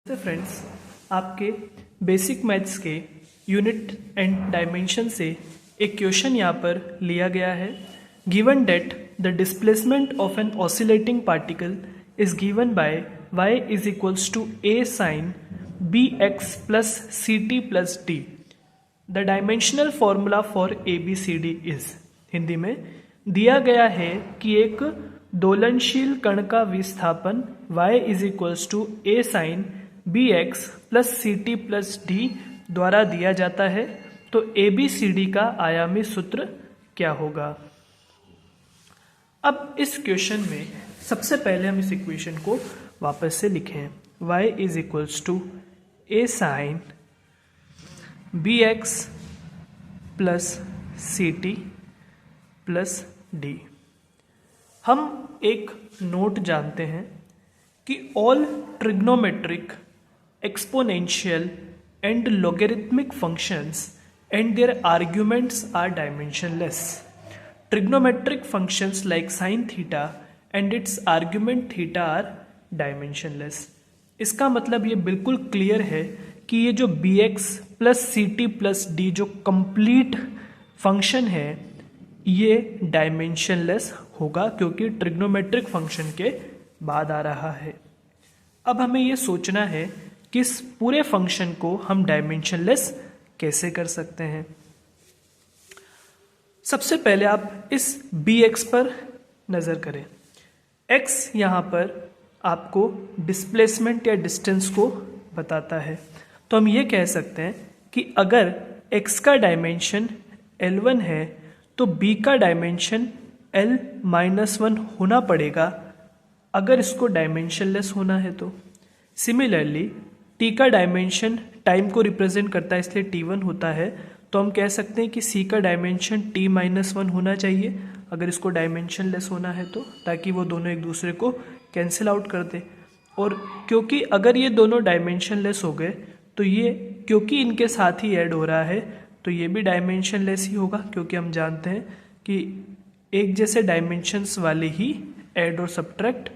तो फ्रेंड्स, आपके basic maths के यूनिट एंड डायमेंशन से एक क्वेश्चन यहाँ पर लिया गया है। Given that the displacement of an oscillating particle is given by y is equals to a sine B X plus C T plus D. The dimensional formula for A B C D is. Hindi में दिया गया है कि एक दोलनशील कण का विस्थापन y is equals to a sine B X plus C T plus D द्वारा दिया जाता है, तो ए बी सी डी का आयामी सूत्र क्या होगा। अब इस क्वेश्चन में सबसे पहले हम इस इक्वेशन को वापस से लिखें। y is equals to a sine B X plus C T plus D. हम एक नोट जानते हैं कि all trigonometric exponential and logarithmic functions and their arguments are dimensionless. Trigonometric functions like sin theta and its argument theta are dimensionless. इसका मतलब ये बिल्कुल clear है कि ये जो bx plus C T plus D जो कंप्लीट फंक्शन है ये डायमेंशनलेस होगा, क्योंकि ट्रिग्नोमेट्रिक फंक्शन के बाद आ रहा है। अब हमें ये सोचना है कि इस पूरे फंक्शन को हम डायमेंशनलेस कैसे कर सकते हैं। सबसे पहले आप इस bx पर नज़र करें। x यहाँ पर आपको डिस्प्लेसमेंट या डिस्टेंस को बताता है, तो हम ये कह सकते हैं कि अगर x का डायमेंशन L1 है तो b का डायमेंशन L-1 होना पड़ेगा अगर इसको डायमेंशनलेस होना है तो। सिमिलरली t का डायमेंशन टाइम को रिप्रेजेंट करता है, इसलिए t1 होता है, तो हम कह सकते हैं कि c का डायमेंशन t-1 होना चाहिए अगर इसको डायमेंशनलेस होना है तो, ताकि वो दोनों एक दूसरे को कैंसिल आउट कर दे। और क्योंकि अगर ये दोनों डायमेंशनलेस हो गए तो ये क्योंकि इनके साथ ही ऐड हो रहा है तो ये भी डायमेंशनलेस ही होगा, क्योंकि हम जानते हैं कि एक जैसे डायमेंशंस वाले ही ऐड और सब्ट्रैक्ट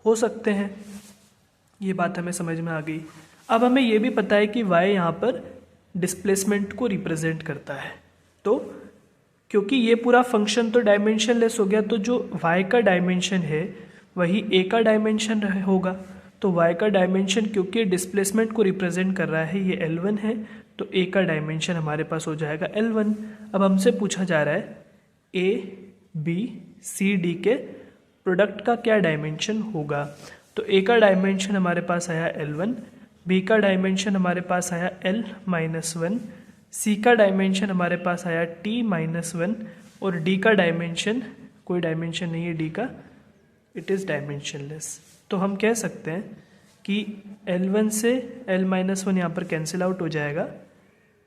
हो सकते हैं। ये बात हमें समझ में आ गई। अब हमें ये भी पता है कि y यहाँ पर डिस्प्लेसमेंट को रिप्रेजेंट करता है, तो क्योंकि ये पूरा फंक्शन तो डायमेंशनलेस हो गया, तो जो y का डायमेंशन है वही a का डायमेंशन होगा। तो y का डायमेंशन क्योंकि डिस्प्लेसमेंट को रिप्रेजेंट कर रहा है, ये L1 है, तो a का डायमेंशन हमारे पास हो जाएगा L1। अब हमसे पूछा जा रहा है a b c d के प्रोडक्ट का क्या डायमेंशन होगा। तो a का डायमेंशन हमारे पास आया L1, b का डायमेंशन हमारे पास आया L-1, c का डायमेंशन हमारे पास आया t-1 और d का डायमेंशन कोई डायमेंशन नहीं है d का, इट इज़ डायमेंशनलेस। तो हम कह सकते हैं कि L1 से L-1 यहाँ पर कैंसिल आउट हो जाएगा,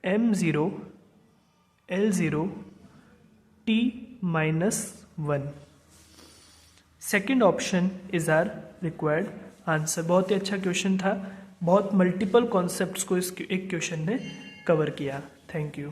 m0 L0 t-1। Second option is our required answer. बहुत ही अच्छा क्वेश्चन था, बहुत मल्टीपल कॉन्सेप्ट्स को इस एक क्वेश्चन ने कवर किया। Thank you.